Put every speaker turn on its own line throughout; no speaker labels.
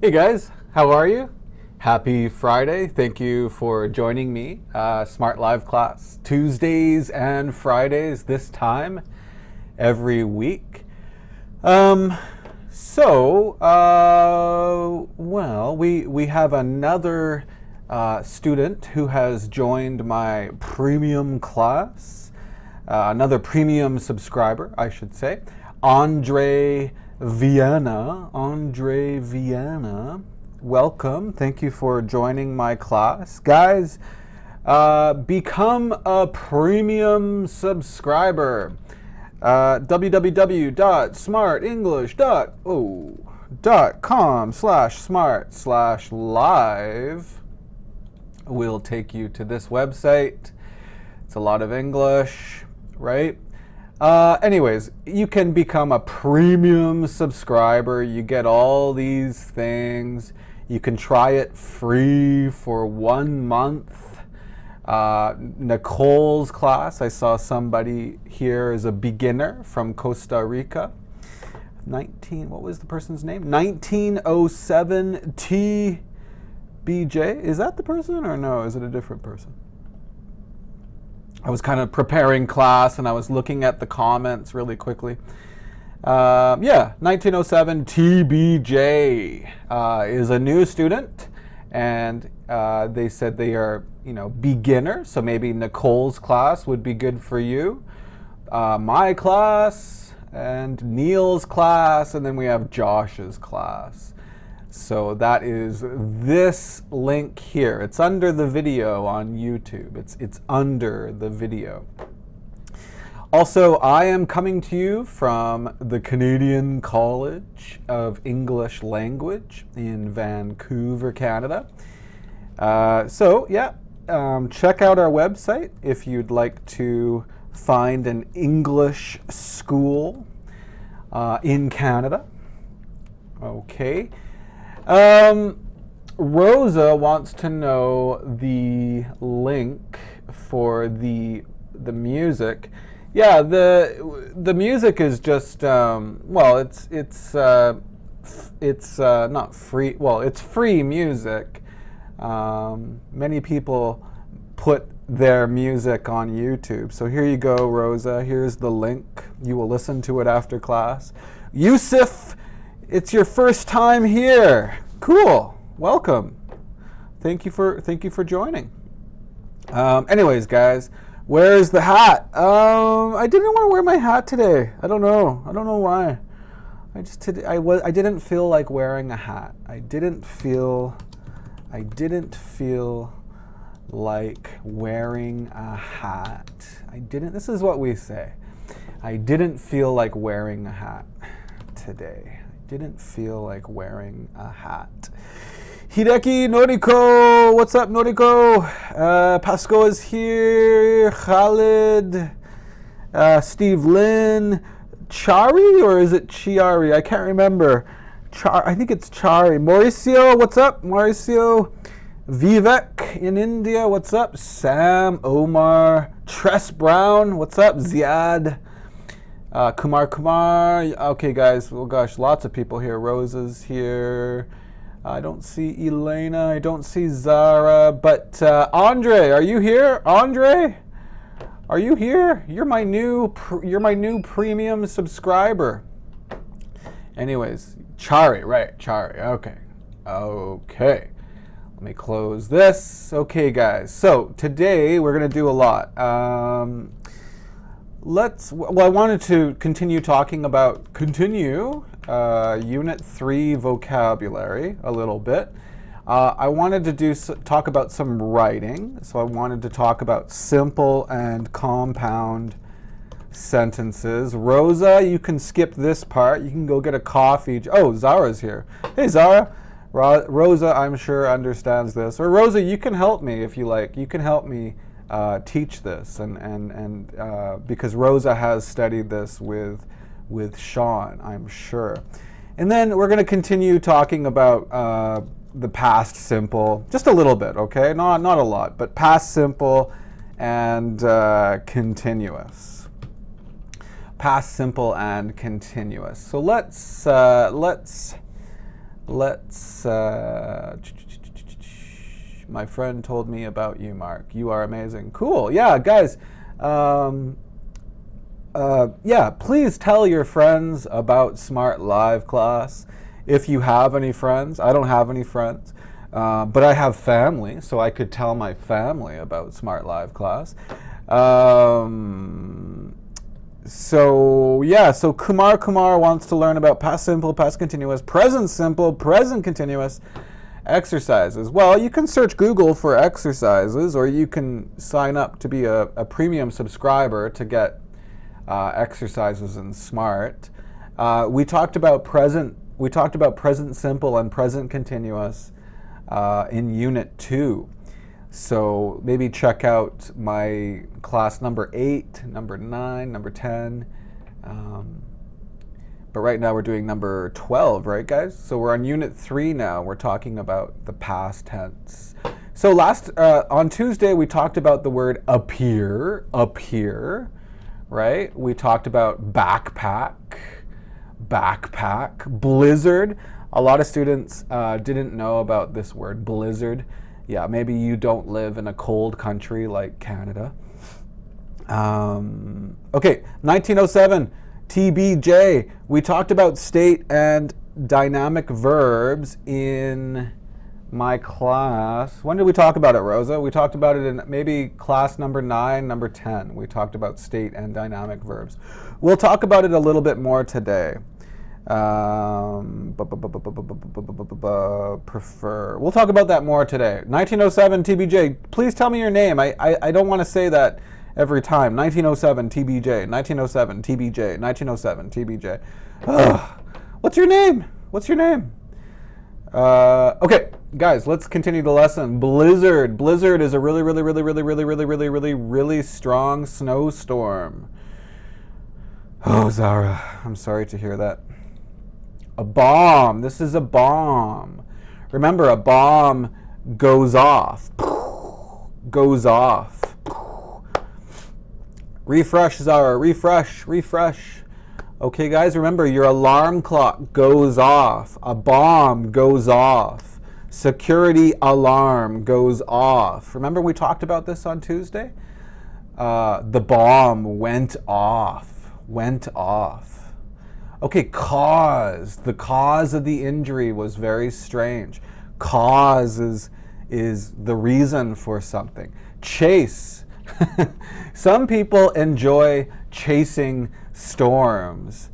Hey guys, how are you? Happy Friday. Thank you for joining me. Smrt Live class, Tuesdays and Fridays this time every week. We have another student who has joined my premium class, another premium subscriber, I should say, Andre Vienna. Welcome. Thank you for joining my class. Guys, become a premium subscriber. www.smartenglish.com/smrt/live will take you to this website. It's a lot of English, right? Anyways, you can become a premium subscriber. You get all these things. You can try it free for 1 month. Nicole's class, I saw somebody here is a beginner from Costa Rica. What was the person's name? 1907 TBJ. Is that the person or no? Is it a different person? I was kind of preparing class and I was looking at the comments really quickly. 1907 TBJ is a new student, and they said they are, beginner. So maybe Nicole's class would be good for you. My class and Neil's class, and then we have Josh's class. So that is this link here. It's under the video on YouTube. It's under the video. Also, I am coming to you from the Canadian College of English Language in Vancouver, Canada. Check out our website if you'd like to find an English school in Canada. Okay. Rosa wants to know the link for the music. Yeah, the music is just it's not free. Well, it's free music. Many people put their music on YouTube. So here you go, Rosa. Here's the link. You will listen to it after class. Yusuf, it's your first time here. Cool. Welcome. Thank you for joining. Anyways, guys, where's the hat? I didn't want to wear my hat today. I don't know why. I didn't feel like wearing a hat. I didn't feel like wearing a hat. This is what we say. I didn't feel like wearing a hat today. Didn't feel like wearing a hat. Hideki Noriko, what's up, Noriko? Pasco is here. Khalid, Steve Lynn, Chari, or is it Chiari? I can't remember. I think it's Chari. Mauricio, what's up, Mauricio? Vivek in India, what's up? Sam, Omar, Tress Brown, what's up? Ziad. Kumar. Okay, guys. Oh gosh, lots of people here. Rosa's here. I don't see Elena. I don't see Zara. But Andre, are you here? Andre, are you here? You're my new premium subscriber. Anyways, Chari, right? Chari. Okay. Let me close this. Okay, guys. So today we're gonna do a lot. I wanted to continue talking about Unit 3 vocabulary a little bit. I wanted to talk about some writing. So I wanted to talk about simple and compound sentences. Rosa, you can skip this part. You can go get a coffee. Oh, Zara's here. Hey, Zara. Rosa, I'm sure, understands this. Or Rosa, you can help me if you like. You can help me teach this, and because Rosa has studied this with Sean, I'm sure. And then we're going to continue talking about the past simple, just a little bit, okay? Not a lot, but past simple and continuous. Past simple and continuous. So let's Let's, my friend told me about you, Mark. You are amazing. Cool. Yeah, guys. Yeah, please tell your friends about Smrt Live class. If you have any friends. I don't have any friends. But I have family, so I could tell my family about Smrt Live class. So yeah, so Kumar wants to learn about past simple, past continuous, present simple, present continuous exercises. Well, you can search Google for exercises, or you can sign up to be a premium subscriber to get exercises in Smrt. We talked about present simple and present continuous in Unit 2. So maybe check out my class number 8, number 9, number 10. But right now we're doing number 12, right, guys? So we're on Unit 3 now. We're talking about the past tense. So on Tuesday we talked about the word appear, right? We talked about backpack, blizzard. A lot of students didn't know about this word, blizzard. Yeah, maybe you don't live in a cold country like Canada. Okay, 1907, TBJ. We talked about state and dynamic verbs in my class. When did we talk about it, Rosa? We talked about it in maybe class number 9, number 10. We talked about state and dynamic verbs. We'll talk about it a little bit more today. Prefer. We'll talk about that more today. 1907 TBJ. Please tell me your name. I don't want to say that every time. 1907 TBJ. 1907 TBJ. 1907 TBJ. What's your name? What's your name? Okay, guys, let's continue the lesson. Blizzard. Blizzard is a really strong snowstorm. Oh, Zara, I'm sorry to hear that. A bomb. This is a bomb. Remember, a bomb goes off. Goes off. Refresh, Zara. Refresh. Okay, guys, remember, your alarm clock goes off. A bomb goes off. Security alarm goes off. Remember, we talked about this on Tuesday? The bomb went off. Okay, cause. The cause of the injury was very strange. Cause is the reason for something. Chase. Some people enjoy chasing storms.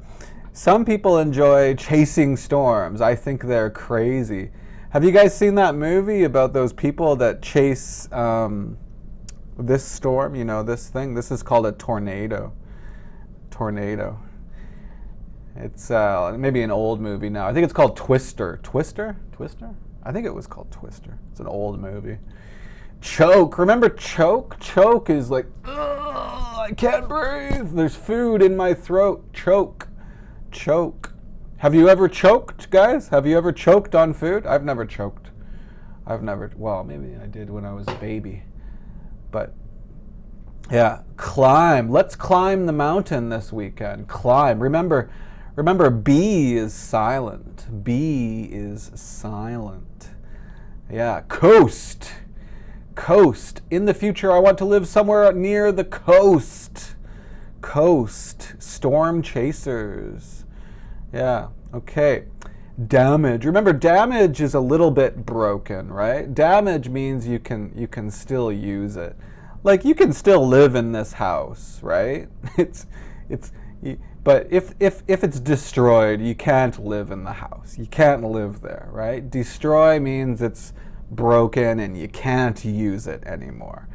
Some people enjoy chasing storms. I think they're crazy. Have you guys seen that movie about those people that chase this storm? You know, this thing? This is called a tornado. It's maybe an old movie now. I think it's called Twister. Twister? I think it was called Twister. It's an old movie. Choke. Remember choke? Choke is like, I can't breathe. There's food in my throat. Choke. Have you ever choked, guys? Have you ever choked on food? I've never choked. Well, maybe I did when I was a baby. But yeah, climb. Let's climb the mountain this weekend. Climb. Remember, B is silent. Yeah, coast. In the future, I want to live somewhere near the coast. Storm chasers. Yeah, okay. Damage. Remember, damage is a little bit broken, right? Damage means you can still use it. Like, you can still live in this house, right? But if it's destroyed, you can't live in the house. You can't live there, right? Destroy means it's broken and you can't use it anymore.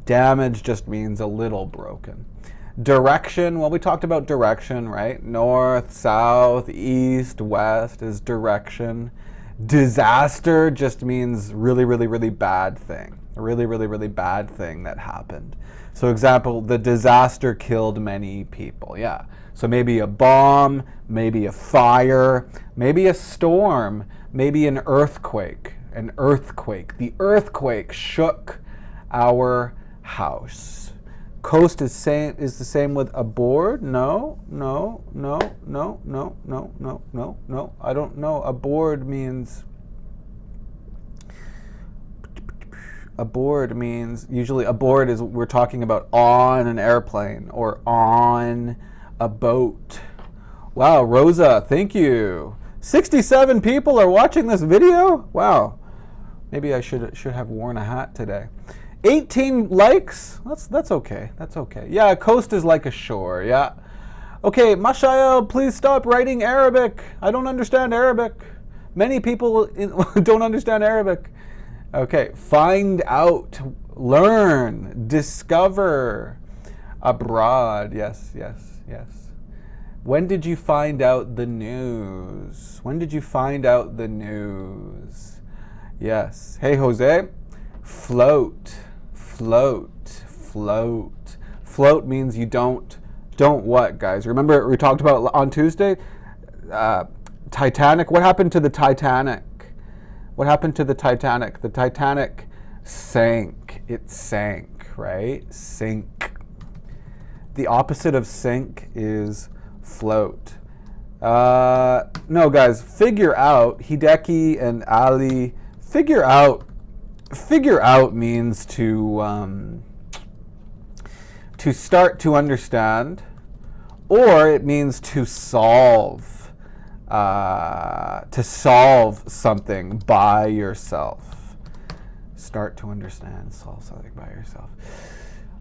Damage just means a little broken. Direction, well, we talked about direction, right? North, south, east, west is direction. Disaster just means really bad thing. A really bad thing that happened. So example, the disaster killed many people. Yeah. So maybe a bomb, maybe a fire, maybe a storm, maybe an earthquake. The earthquake shook our house. Coast is the same with aboard? No. I don't know. Aboard means usually aboard is we're talking about on an airplane or on a boat. Wow, Rosa, thank you. 67 people are watching this video? Wow. Maybe I should have worn a hat today. 18 likes? That's okay. That's okay. Yeah, coast is like a shore, yeah. Okay, Mashael, please stop writing Arabic. I don't understand Arabic. Many people don't understand Arabic. Okay, find out, learn, discover, abroad. Yes. When did you find out the news? When did you find out the news? Yes. Hey, Jose. Float. Float means you don't what, guys? Remember we talked about on Tuesday? Titanic. What happened to the Titanic? What happened to the Titanic? The Titanic sank. It sank, right? Sink. The opposite of sink is float. No, guys, figure out. Hideki and Ali, figure out means to start to understand, or it means to solve something by yourself. Start to understand, solve something by yourself.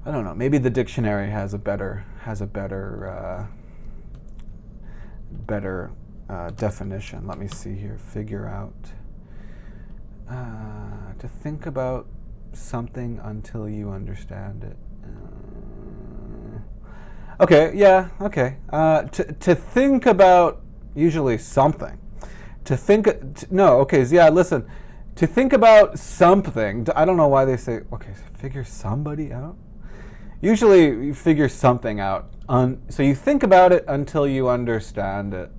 I don't know. Maybe the dictionary has a better definition. Let me see here. Figure out. To think about something until you understand it. Okay, yeah, okay. To think about usually something. Listen. To think about something. I don't know why they say, okay, figure somebody out. Usually you figure something out. So you think about it until you understand it.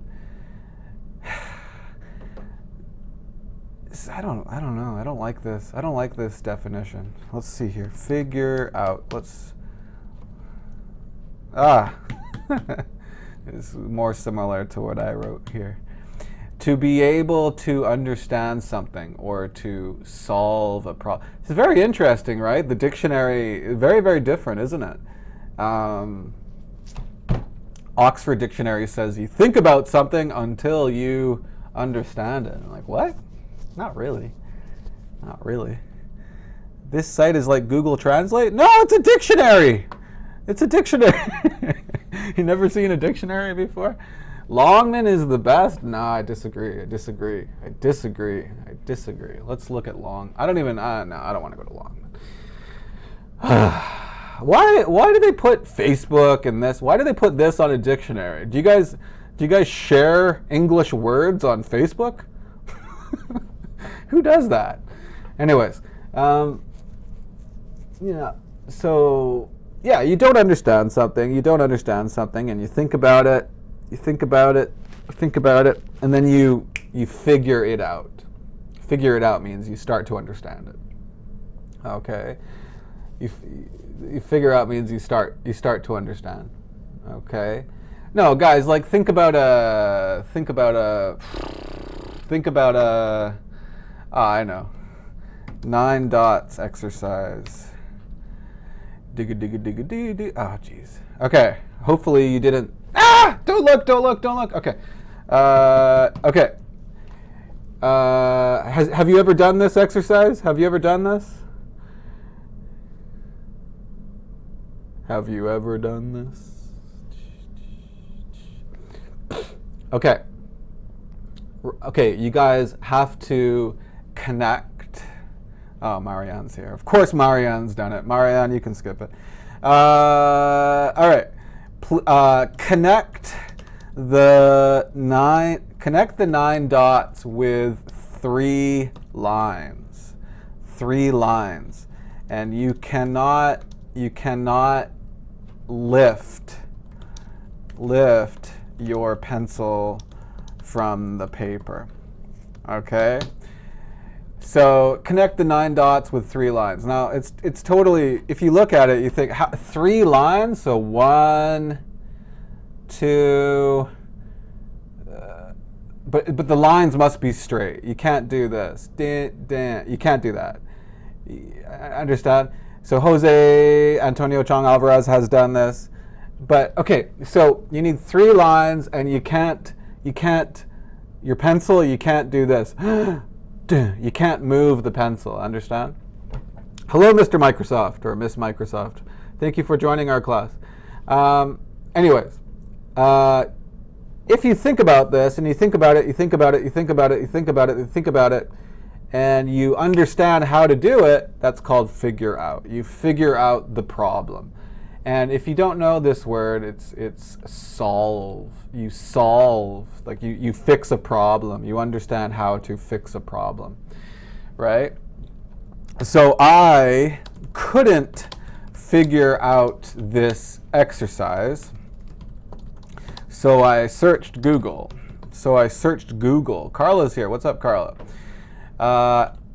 I don't know. I don't like this. I don't like this definition. Let's see here. Figure out. It's more similar to what I wrote here. To be able to understand something or to solve a problem. It's very interesting, right? The dictionary is very, very different, isn't it? Oxford Dictionary says you think about something until you understand it. I'm like, what? Not really. This site is like Google Translate? No, it's a dictionary. It's a dictionary. You never seen a dictionary before? Longman is the best? No, I disagree. Let's look at Long. I don't want to go to Longman. Why do they put Facebook and this? Why do they put this on a dictionary? Do you guys share English words on Facebook? Who does that? Anyways, you don't understand something, and you think about it, and then you figure it out. Figure it out means you start to understand it. Okay? You figure out means you start to understand. Okay? No, guys, like think about a I know. 9 dots exercise. Digga. Oh, jeez. Okay. Hopefully you didn't. Don't look. Okay. Okay. Have you ever done this exercise? Have you ever done this? Okay. Okay, you guys have to connect. Oh, Marianne's here. Of course Marianne's done it. Marianne, you can skip it. All right. Connect the 9 dots with 3 lines. 3 lines. And you cannot lift your pencil from the paper. Okay? So connect the 9 dots with 3 lines. Now it's totally, if you look at it, you think 3 lines, so 1, 2, but the lines must be straight. You can't do this. You can't do that. Understand? So Jose Antonio Chong Alvarez has done this. But okay, so you need 3 lines, and you can't, your pencil, you can't do this. You can't move the pencil, understand? Hello, Mr. Microsoft, or Miss Microsoft. Thank you for joining our class. Anyways, if you think about this, and you think about it, you think about it, you think about it, you think about it, you think about it, and you understand how to do it, that's called figure out. You figure out the problem. And if you don't know this word, it's solve. You solve, like you fix a problem. You understand how to fix a problem, right? So I couldn't figure out this exercise, so I searched Google. Carla's here. What's up, Carla?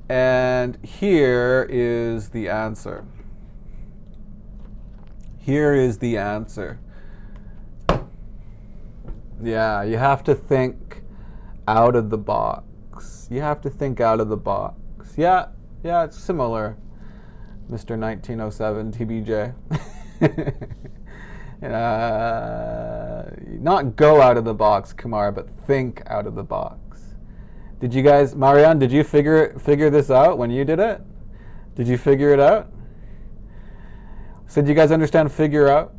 And here is the answer. Here is the answer. Yeah, you have to think out of the box. You have to think out of the box. Yeah, it's similar, Mr. 1907 TBJ. Not go out of the box, Kumar, but think out of the box. Did you guys, Marianne, did you figure this out when you did it? Did you figure it out? So do you guys understand figure out?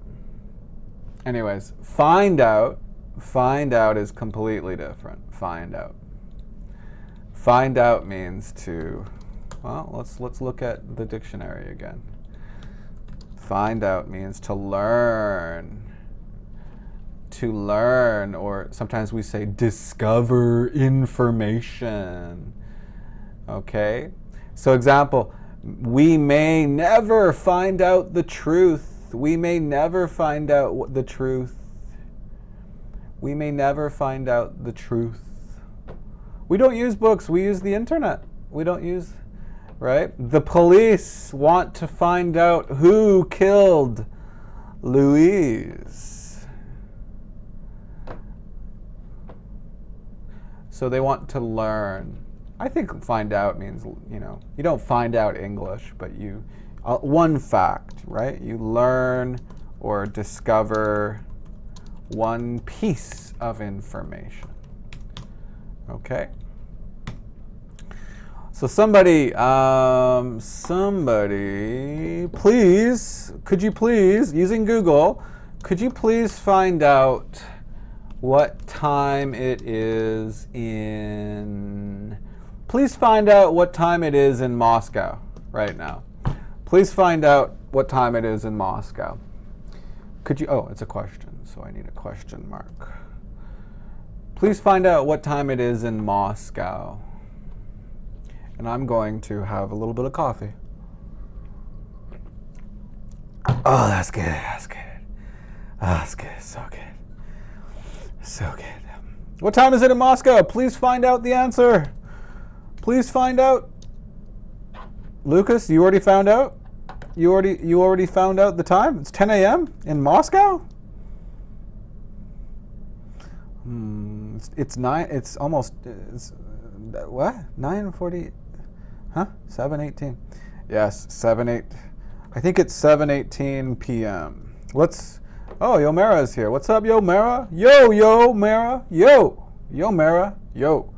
Anyways, find out is completely different. Find out means to, well, let's look at the dictionary again. Find out means to learn. To learn, or sometimes we say discover information. Okay? So example, we may never find out the truth. We may never find out the truth. We may never find out the truth. We don't use books, we use the internet. We don't use, right? The police want to find out who killed Louise. So they want to learn. I think find out means, you don't find out English, but you, one fact, right? You learn or discover one piece of information. Okay? So somebody, please, could you please, using Google, could you please find out what time it is in... Please find out what time it is in Moscow right now. Please find out what time it is in Moscow. Could you, oh, it's a question, so I need a question mark. Please find out what time it is in Moscow. And I'm going to have a little bit of coffee. Oh, that's good, that's good. Oh, that's good, so good. So good. What time is it in Moscow? Please find out the answer. Please find out. Lucas, you already found out? You already found out the time? It's 10 a.m. in Moscow? It's what? 9:40, huh? 7:18. Yes, 7:8. I think it's 7:18 p.m. Oh, Yomera is here. What's up, Yomera? Yo, Mara. Yo, Mara. Yo.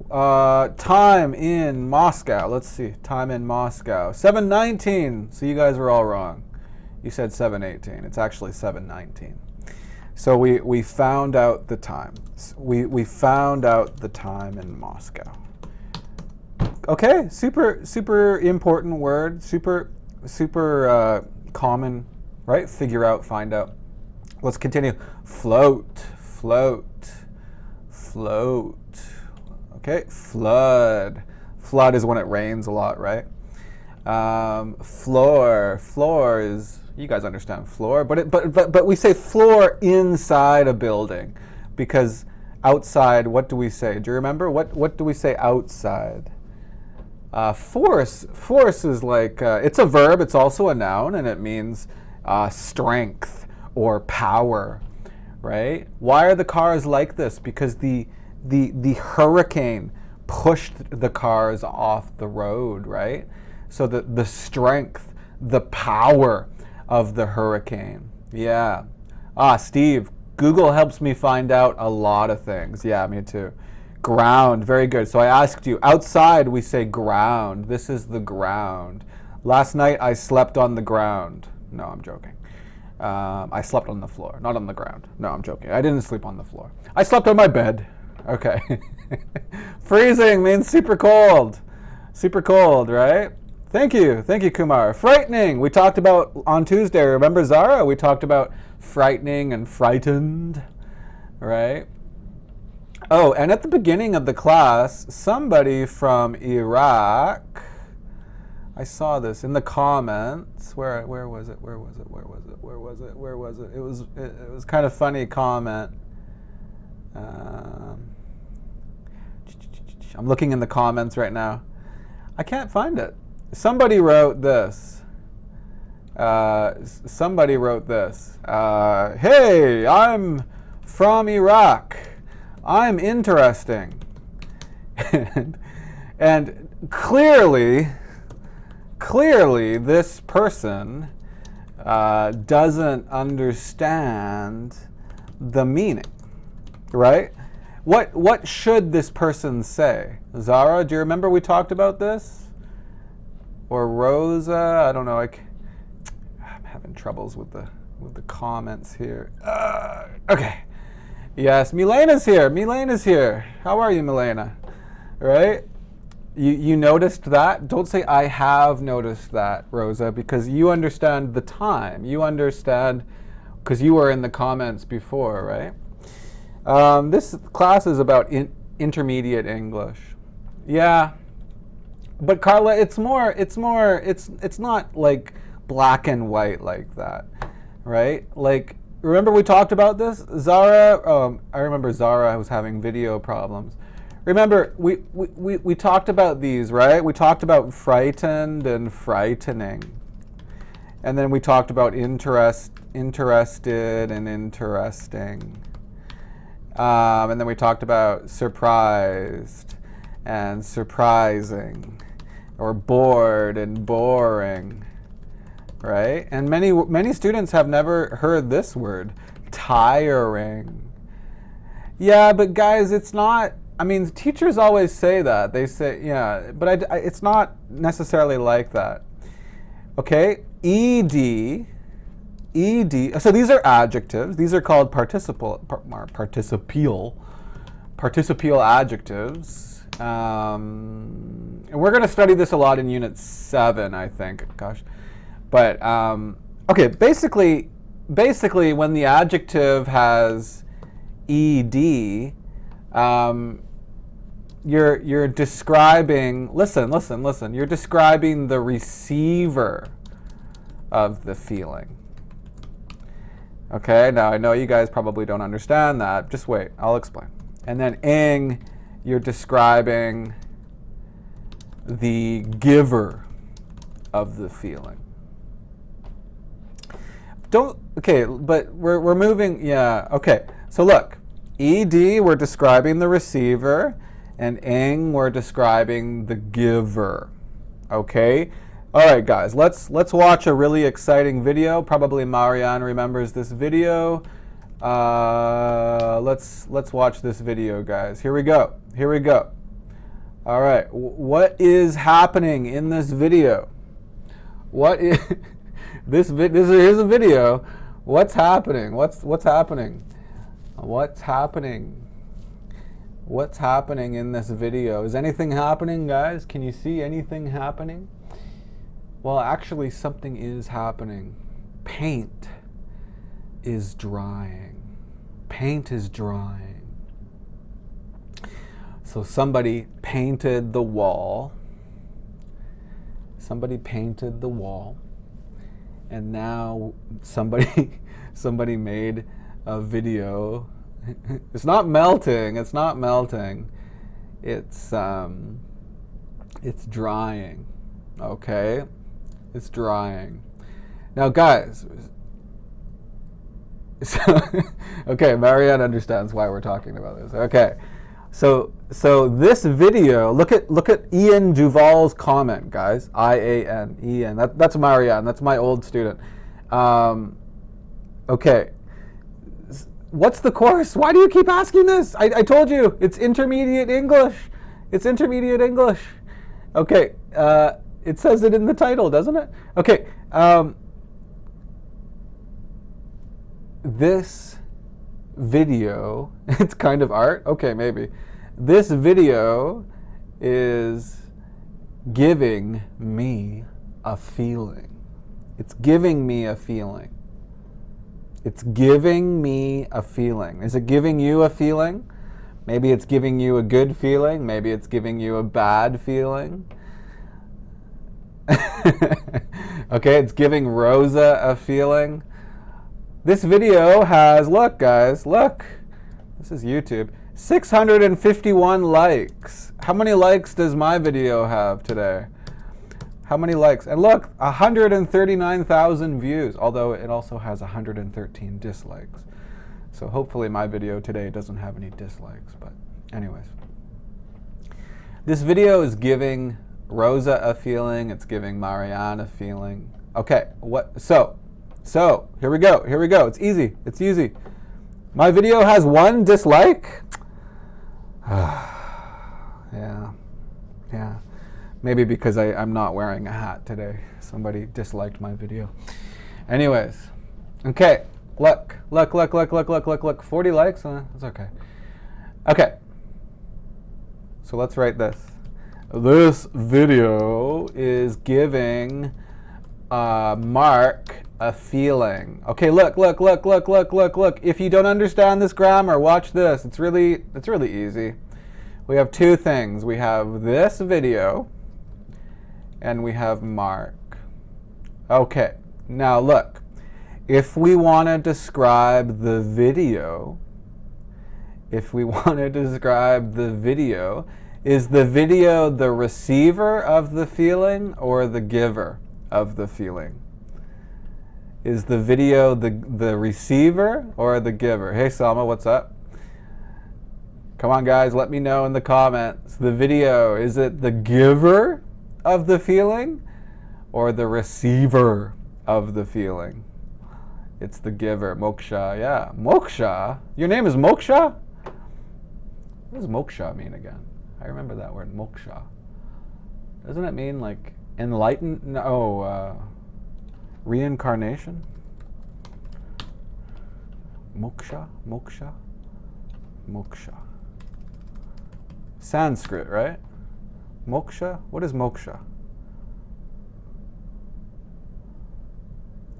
Time in Moscow. Let's see. Time in Moscow. 7:19. So you guys were all wrong. You said 7:18. It's actually 7:19. So we found out the time. We found out the time in Moscow. Okay, super important word. Super common, right? Figure out, find out. Let's continue. Float. Okay, flood. Flood is when it rains a lot, right? Floor is, you guys understand floor, but we say floor inside a building, because outside, what do we say? Do you remember? What do we say outside? Force is like, it's a verb, it's also a noun, and it means strength or power, right? Why are the cars like this? Because the hurricane pushed the cars off the road, right? So the strength, the power of the hurricane. Yeah. Steve, Google helps me find out a lot of things. Yeah, me too. Ground, very good. So I asked you, outside we say ground. This is the ground. Last night I slept on the ground. No, I'm joking. I slept on the floor, not on the ground. No, I'm joking. I didn't sleep on the floor. I slept on my bed. Okay. Freezing means super cold. Super cold, right? Thank you, Kumar. Frightening, we talked about on Tuesday. Remember Zara? We talked about frightening and frightened, right? Oh, and at the beginning of the class, somebody from Iraq, I saw this in the comments. Where was it? It was kind of funny comment. I'm looking in the comments right now. I can't find it. Somebody wrote this. Hey, I'm from Iraq. I'm interesting. and clearly this person doesn't understand the meaning, right? What should this person say? Zara, do you remember we talked about this? Or Rosa, I don't know. I'm having troubles with the comments here. Okay. Yes, Milena's here. How are you, Milena? Right? You noticed that? Don't say I have noticed that, Rosa, because you understand the time. You understand because you were in the comments before, right? This class is about intermediate English. Yeah. But Carla, it's not like black and white like that, right? Like, remember we talked about this? Zara, I remember Zara was having video problems. Remember, we talked about these, right? We talked about frightened and frightening. And then we talked about interested and interesting. And then we talked about surprised and surprising, or bored and boring, right? And many students have never heard this word, tiring. Yeah, but guys, it's not, I mean, teachers always say that. They say, yeah, but it's not necessarily like that. Okay, ED, so these are adjectives. These are called participial adjectives. And we're going to study this a lot in Unit 7, I think. Gosh. But, okay, basically when the adjective has ED, you're describing, listen, you're describing the receiver of the feeling. Okay, now I know you guys probably don't understand that. Just wait, I'll explain. And then ing, you're describing the giver of the feeling. Okay, but we're moving, yeah, okay. So look, ED, we're describing the receiver, and ing, we're describing the giver, okay? All right, guys, let's watch a really exciting video. Probably Marianne remembers this video. Let's watch this video, guys. Here we go. All right, what is happening in this video? What is here's a video. What's happening? What's happening? What's happening in this video? Is anything happening, guys? Can you see anything happening? Well, actually, something is happening. Paint is drying. Paint is drying. So somebody painted the wall. And now somebody made a video. It's not melting. It's It's drying. Okay? It's drying. Now, guys, so, okay, Marianne understands why we're talking about this. Okay. So this video, look at Ian Duval's comment, guys. IAN, Ian. That's Marianne. That's my old student. Okay. What's the course? Why do you keep asking this? I told you, it's intermediate English. It's intermediate English. Okay. It says it in the title, doesn't it? Okay. This video, it's kind of art? Okay, maybe. This video is giving me a feeling. It's giving me a feeling. It's giving me a feeling. Is it giving you a feeling? Maybe it's giving you a good feeling. Maybe it's giving you a bad feeling. Okay, it's giving Rosa a feeling. This video has, look guys, look. This is YouTube. 651 likes. How many likes does my video have today? How many likes? And look, 139,000 views, although it also has 113 dislikes. So hopefully my video today doesn't have any dislikes, but anyways. This video is giving Rosa a feeling, it's giving Marianne a feeling. Okay, so here we go, it's easy. My video has 1 dislike? Yeah. Maybe because I'm not wearing a hat today. Somebody disliked my video. Anyways, okay, look. 40 likes? That's okay. Okay, so let's write this. This video is giving Mark a feeling. Okay, look. If you don't understand this grammar, watch this. It's really easy. We have 2 things. We have this video and we have Mark. Okay, now look. If we want to describe the video, is the video the receiver of the feeling or the giver of the feeling? Is the video the receiver or the giver? Hey Selma, what's up? Come on guys, let me know in the comments. The video, is it the giver of the feeling or the receiver of the feeling? It's the giver. Moksha, yeah. Moksha? Your name is Moksha? What does moksha mean again? I remember that word, moksha. Doesn't it mean like enlightened? No, reincarnation? Moksha. Sanskrit, right? Moksha? What is moksha?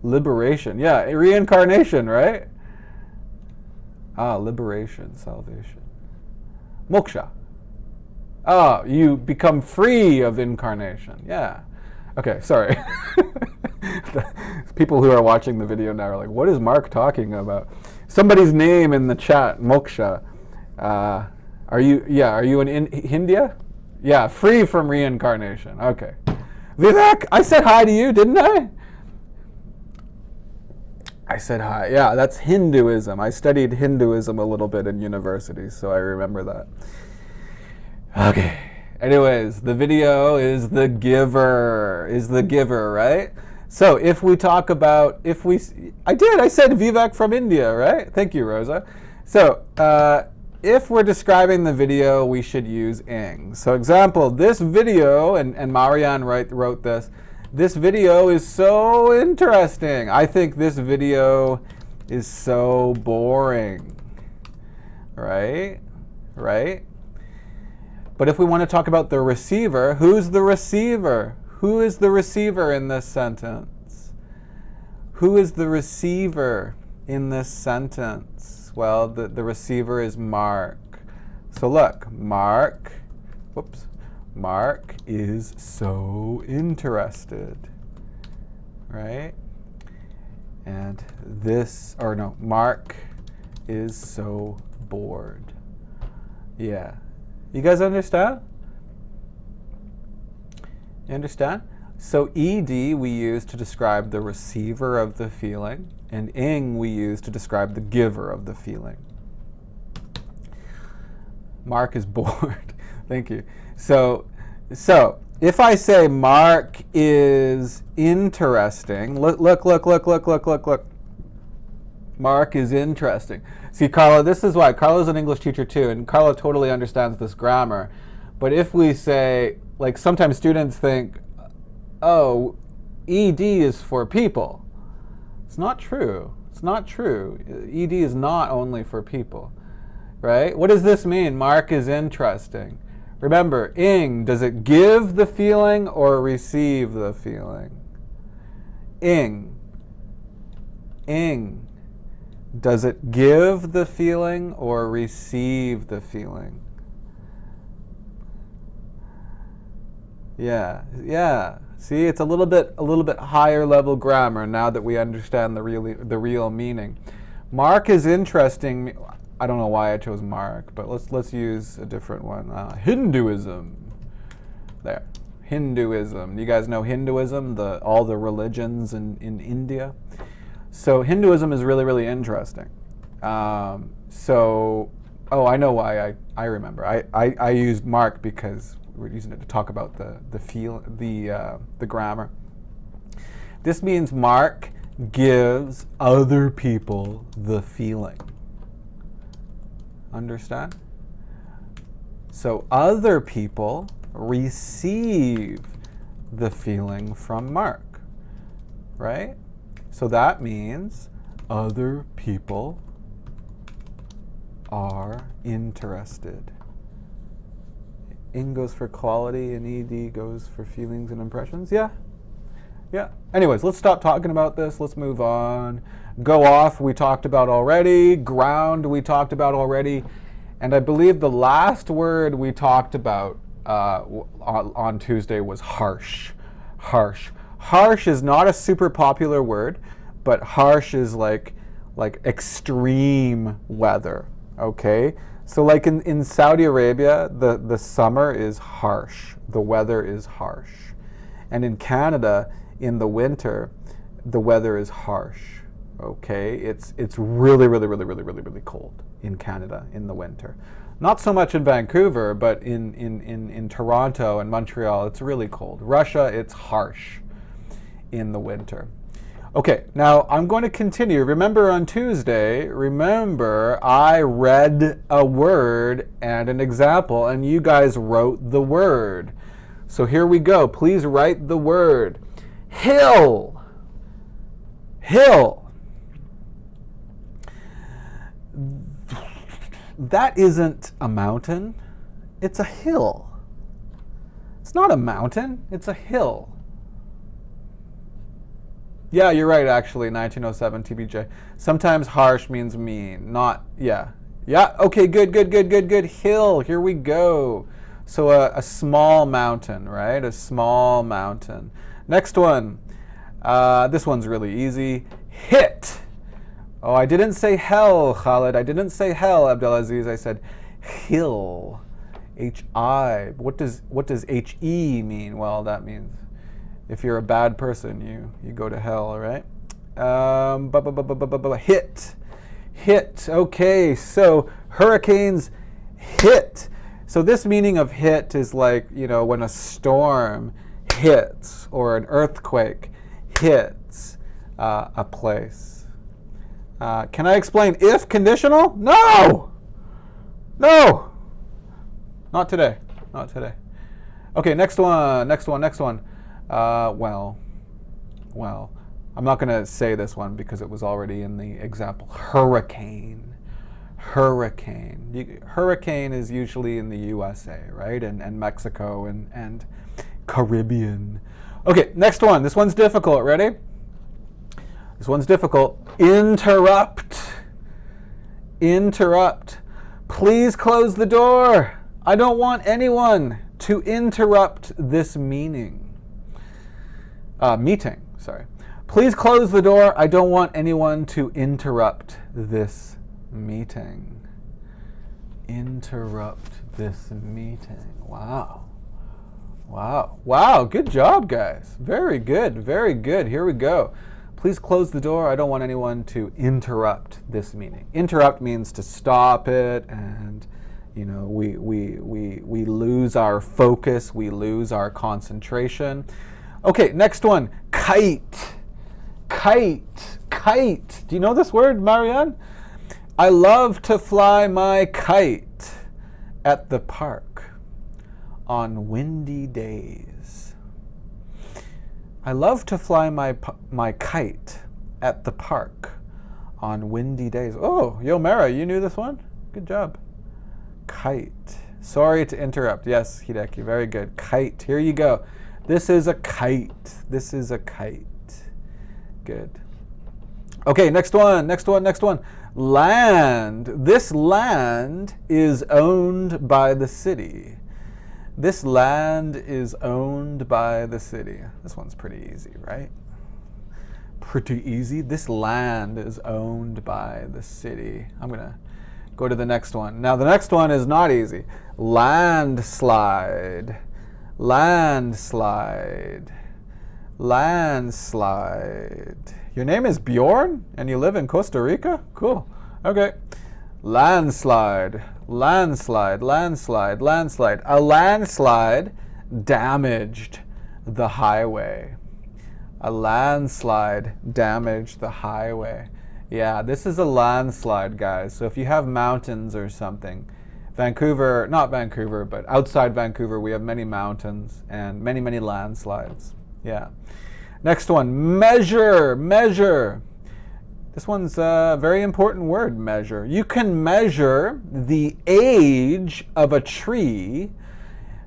Liberation. Yeah, reincarnation, right? Liberation, salvation. Moksha. You become free of incarnation. Yeah. Okay, sorry. People who are watching the video now are like, what is Mark talking about? Somebody's name in the chat, Moksha. Are you in India? Yeah, free from reincarnation. Okay. Vivek, I said hi to you, didn't I? I said hi. Yeah, that's Hinduism. I studied Hinduism a little bit in university, so I remember that. Okay. Anyways, the video is the giver. Right? So if we talk about, I said Vivek from India, right? Thank you, Rosa. So if we're describing the video, we should use ing. So example, this video, and Marianne wrote this, this video is so interesting. I think this video is so boring. Right? But if we want to talk about the receiver, who's the receiver? Who is the receiver in this sentence? Who is the receiver in this sentence? Well, the receiver is Mark. So look, Mark is so interested, right? And Mark is so bored. Yeah. You guys understand? You understand? So ed we use to describe the receiver of the feeling, and ing we use to describe the giver of the feeling. Mark is bored. Thank you. So if I say Mark is interesting, look. Mark is interesting. See, Carla, this is why. Carla's an English teacher too, and Carla totally understands this grammar. But if we say, like sometimes students think, oh, ed is for people. It's not true. It's not true. Ed is not only for people, right? What does this mean? Mark is interesting. Remember, ing, does it give the feeling or receive the feeling? Ing. Does it give the feeling or receive the feeling? Yeah. See, it's a little bit higher level grammar now that we understand the real meaning. Mark is interesting. I don't know why I chose Mark, but let's use a different one. Hinduism. There. Hinduism. You guys know Hinduism, all the religions in India? So Hinduism is really interesting. I know why I remember. I used Mark because we're using it to talk about the grammar. This means Mark gives other people the feeling. Understand? So other people receive the feeling from Mark, right? So that means other people are interested. Ing goes for quality and ed goes for feelings and impressions. Yeah. Anyways, let's stop talking about this. Let's move on. Go off we talked about already. Ground we talked about already. And I believe the last word we talked about on Tuesday was harsh. Harsh is not a super popular word, but harsh is like extreme weather, okay? So like in Saudi Arabia, the summer is harsh. The weather is harsh. And in Canada, in the winter, the weather is harsh, okay? It's really cold in Canada in the winter. Not so much in Vancouver, but in Toronto and Montreal, it's really cold. Russia, it's harsh in the winter. Okay, now I'm going to continue. Remember on Tuesday, I read a word and an example, and you guys wrote the word. So here we go. Please write the word. Hill. That isn't a mountain. It's a hill. It's not a mountain. It's a hill. Yeah, you're right, actually, 1907 TBJ. Sometimes harsh means mean, not, yeah. Yeah, okay, good. Hill, here we go. So a small mountain, right? A small mountain. Next one. This one's really easy. Hit. Oh, I didn't say hell, Khalid. I didn't say hell, Abdelaziz. I said hill. H-I. What does H-E mean? Well, that means if you're a bad person, you go to hell, all right? Hit. Okay, so hurricanes hit. So this meaning of hit is like, when a storm hits or an earthquake hits a place. Can I explain if conditional? No! Not today. Okay, next one. Well, I'm not going to say this one because it was already in the example. Hurricane. Hurricane is usually in the USA, right? And Mexico and Caribbean. Okay, next one. This one's difficult. Ready? This one's difficult. Interrupt. Please close the door. I don't want anyone to interrupt this meeting. Meeting, sorry. Please close the door. I don't want anyone to interrupt this meeting. Interrupt this meeting. Wow. Wow. Wow, good job, guys. Very good, very good. Here we go. Please close the door. I don't want anyone to interrupt this meeting. Interrupt means to stop it, and we lose our focus, we lose our concentration. Okay, next one, kite. Kite, kite. Do you know this word, Marianne? I love to fly my kite at the park on windy days. I love to fly my kite at the park on windy days. Oh, Yo Mara, you knew this one? Good job. Kite. Sorry to interrupt. Yes, Hideki, very good. Kite. Here you go. This is a kite. This is a kite. Good. Okay, next one. Land. This land is owned by the city. This land is owned by the city. This one's pretty easy, right? Pretty easy. This land is owned by the city. I'm going to go to the next one. Now, the next one is not easy. Landslide. Landslide. Landslide. Your name is Bjorn and you live in Costa Rica? Cool. Okay. Landslide. Landslide. Landslide. Landslide. A landslide damaged the highway. A landslide damaged the highway. Yeah, this is a landslide, guys. So if you have mountains or something, Vancouver, not Vancouver, but outside Vancouver, we have many mountains and many, many landslides. Yeah. Next one, measure, measure. This one's a very important word, measure. You can measure the age of a tree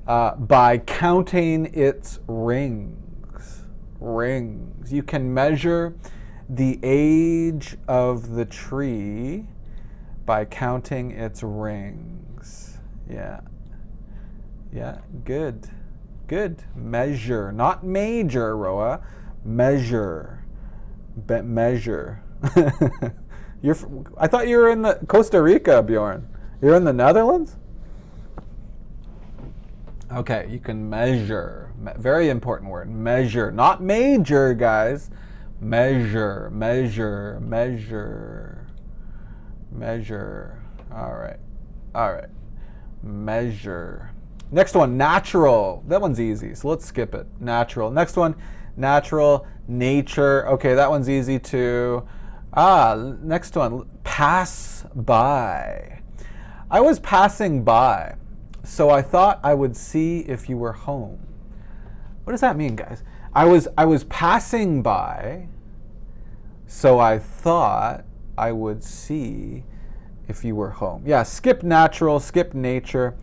by counting its rings. Rings. You can measure the age of the tree by counting its rings. Yeah. Yeah, good. Good. Measure. Not major, Roa. Measure. Measure. I thought you were in the Costa Rica, Bjorn. You're in the Netherlands? Okay, you can measure. Very important word. Measure. Not major, guys. Measure. Measure. Measure. Measure. All right. All right. Measure. Next one, natural. That one's easy, so let's skip it. Natural. Next one, natural, nature. Okay, that one's easy too. Next one, pass by. I was passing by, so I thought I would see if you were home. What does that mean, guys? I was passing by, so I thought I would see if you were home. Yeah, skip natural, skip nature.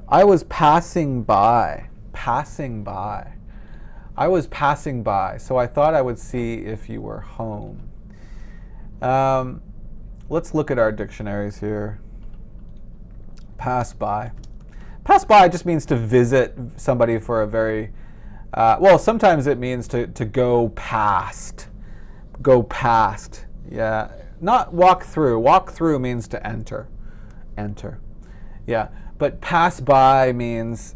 I was passing by. Passing by. I was passing by, so I thought I would see if you were home. Let's look at our dictionaries here. Pass by. Pass by just means to visit somebody for a very, well, sometimes it means to go past. Go past. Yeah. Not walk through. Walk through means to enter. Enter. Yeah. But pass by means,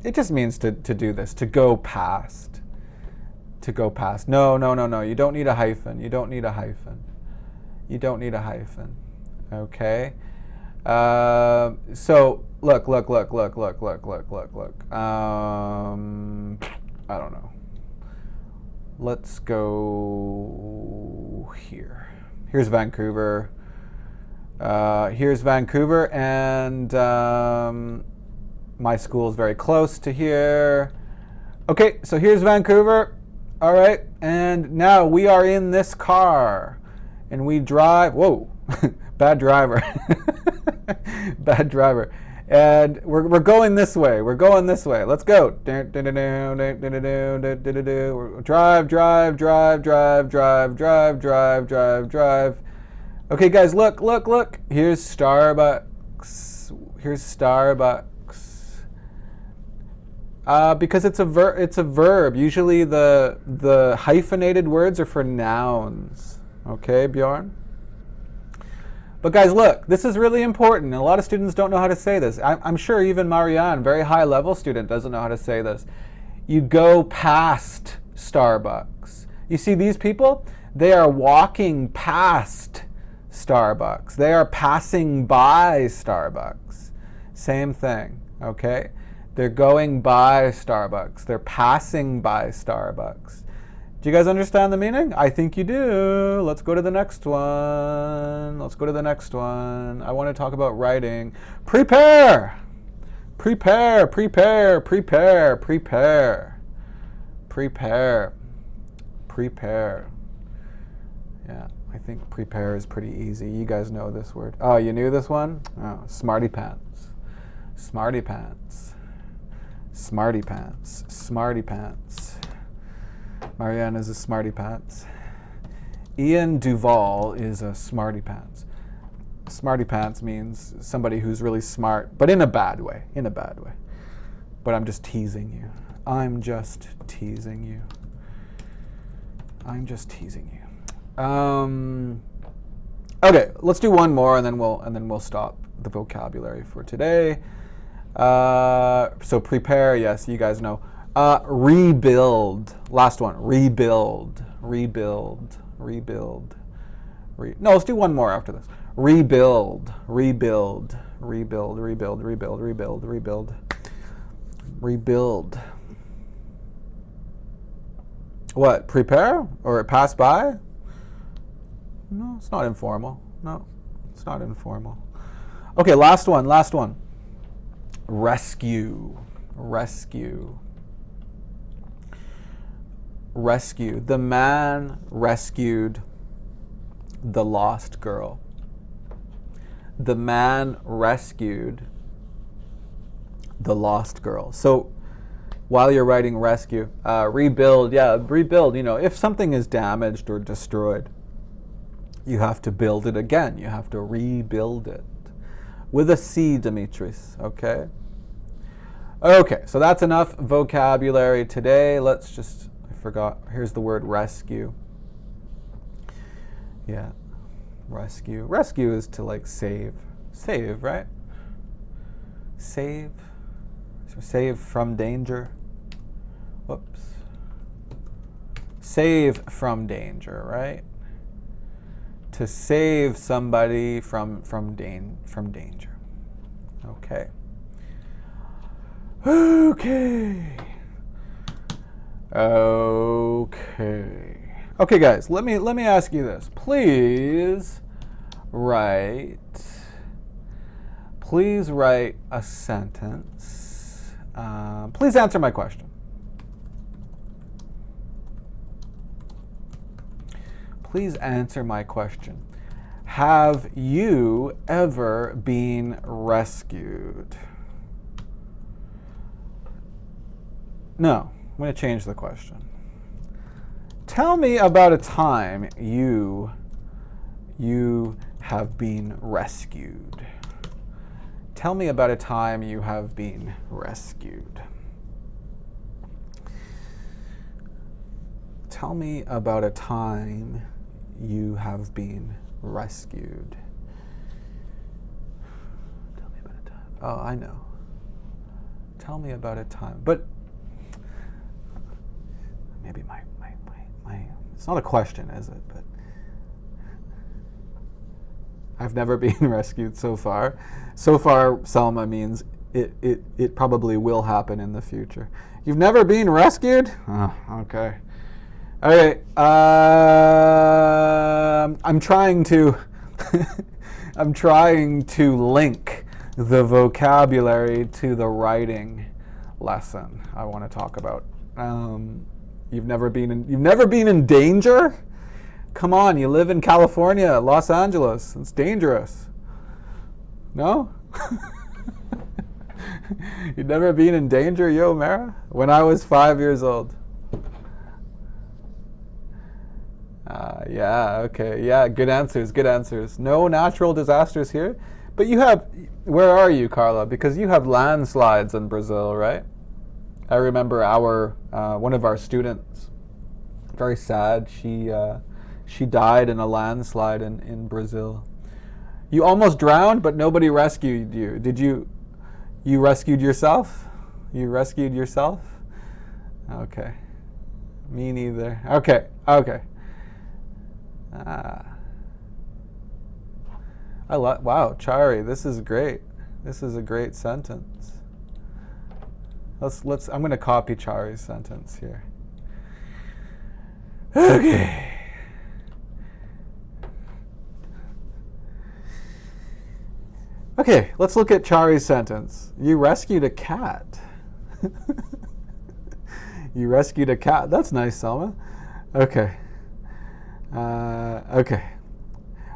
it just means to do this, to go past. To go past. No. You don't need a hyphen. You don't need a hyphen. You don't need a hyphen. Okay? So, look. I don't know. Let's go here. Here's Vancouver. Here's Vancouver, and my school is very close to here. Okay, so here's Vancouver. All right, and now we are in this car, and we drive. Whoa, bad driver. Bad driver. And we're going this way. We're going this way. Let's go. Drive. Okay, guys, look. Here's Starbucks. Because it's a verb. Usually the hyphenated words are for nouns. Okay, Bjorn? But guys, look, this is really important. A lot of students don't know how to say this. I'm sure even Marianne, very high level student, doesn't know how to say this. You go past Starbucks. You see these people? They are walking past Starbucks. They are passing by Starbucks. Same thing, okay? They're going by Starbucks. They're passing by Starbucks. Do you guys understand the meaning? I think you do. Let's go to the next one. Let's go to the next one. I want to talk about writing. Prepare. Prepare, prepare, prepare, prepare. Prepare. Prepare. Yeah, I think prepare is pretty easy. You guys know this word. Oh, you knew this one? Oh, smarty pants. Smarty pants. Smarty pants. Smarty pants. Marianne is a smarty pants. Ian Duval is a smarty pants. Smarty pants means somebody who's really smart, but in a bad way. In a bad way. But I'm just teasing you. I'm just teasing you. I'm just teasing you. Okay, let's do one more, and then we'll stop the vocabulary for today. So prepare, yes, you guys know. Rebuild. Last one. Rebuild. Rebuild. Rebuild. No, let's do one more after this. Rebuild. Rebuild. Rebuild. Rebuild. Rebuild. Rebuild. Rebuild. Rebuild. What? Prepare? Or pass by? No, it's not informal. No, it's not informal. Okay, last one. Last one. Rescue. Rescue. Rescue. The man rescued the lost girl. The man rescued the lost girl. So while you're writing rescue, rebuild, yeah, rebuild, you know, if something is damaged or destroyed, you have to build it again. You have to rebuild it. With a C, Dimitris, okay? Okay, so that's enough vocabulary today. Let's just, I forgot, here's the word rescue. Yeah, rescue. Rescue is to like save. Save, right? Save. So save from danger. Whoops. Save from danger, right? To save somebody from danger. Okay. Okay. Okay. Okay, guys. Let me ask you this. Please write a sentence. Please answer my question. Please answer my question. Have you ever been rescued? No, I'm going to change the question. Tell me about a time you have been rescued. Tell me about a time you have been rescued. Tell me about a time you have been rescued. Tell me about a time. Oh, I know. Tell me about a time. But maybe my it's not a question, is it? But I've never been rescued so far. So far, Selma means it probably will happen in the future. You've never been rescued? Oh, okay. All right. I'm trying to I'm trying to link the vocabulary to the writing lesson I want to talk about. You've never been in danger? Come on, you live in California, Los Angeles. It's dangerous. No? You've never been in danger, yo, Mara? When I was 5 years old. Yeah, okay. Yeah, good answers, good answers. No natural disasters here. But you have, where are you, Carla? Because you have landslides in Brazil, right? I remember one of our students, very sad, she died in a landslide in Brazil. You almost drowned, but nobody rescued you. You rescued yourself? You rescued yourself? Okay. Me neither. Okay. Wow, Chari, this is great. This is a great sentence. I'm going to copy Chari's sentence here. Okay. Okay, let's look at Chari's sentence. You rescued a cat. You rescued a cat. That's nice, Selma. Okay. Okay.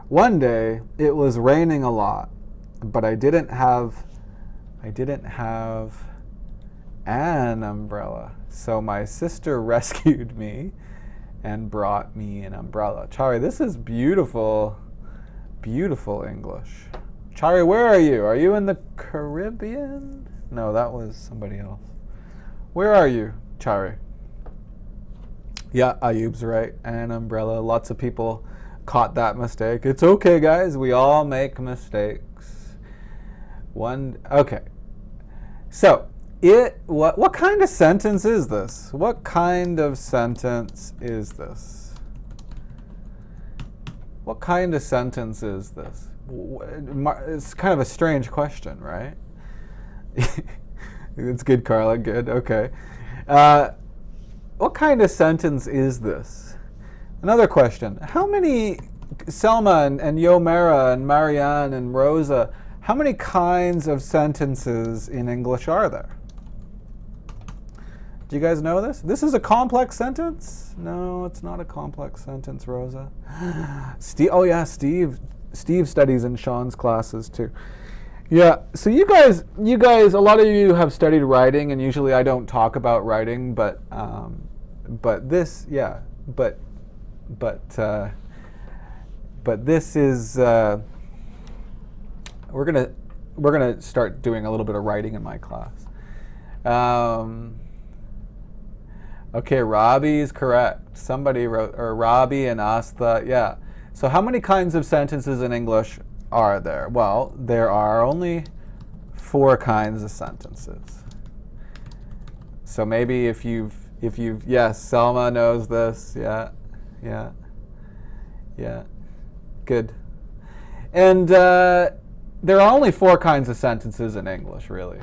One day it was raining a lot, but I didn't have an umbrella. So my sister rescued me and brought me an umbrella. Chari, this is beautiful, beautiful English. Chari, where are you? Are you in the Caribbean? No, that was somebody else. Where are you, Chari? Yeah, Ayub's right. An umbrella. Lots of people caught that mistake. It's okay, guys. We all make mistakes. Okay. So, what kind of sentence is this? What kind of sentence is this? What kind of sentence is this? It's kind of a strange question, right? It's good, Carla. Good. Okay. What kind of sentence is this? Another question. How many, Selma and Yomera and Marianne and Rosa, how many kinds of sentences in English are there? Do you guys know this? This is a complex sentence? No, it's not a complex sentence, Rosa. Oh yeah, Steve studies in Sean's classes too. Yeah, so you guys, a lot of you have studied writing, and usually I don't talk about writing, but this, yeah, but this is we're gonna start doing a little bit of writing in my class. Okay, Robbie's correct. Somebody wrote, or Robbie and Asta, yeah. So how many kinds of sentences in English are there? Well, there are only 4 kinds of sentences. So maybe if you've, yes, Selma knows this, yeah, good. And there are only 4 kinds of sentences in English, really.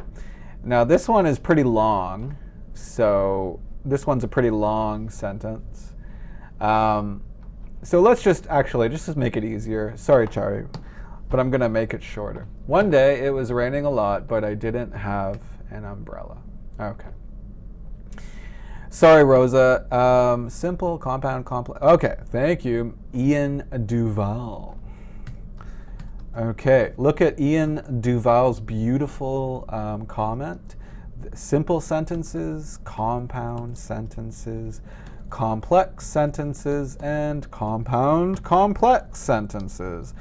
Now this one is pretty long, so this one's a pretty long sentence. So let's just make it easier. Sorry, Chari, but I'm gonna make it shorter. One day it was raining a lot, but I didn't have an umbrella. Okay. Sorry, Rosa. Simple, compound, complex. Okay, thank you, Ian Duval. Okay, look at Ian Duval's beautiful comment. Simple sentences, compound sentences, complex sentences, and compound complex sentences.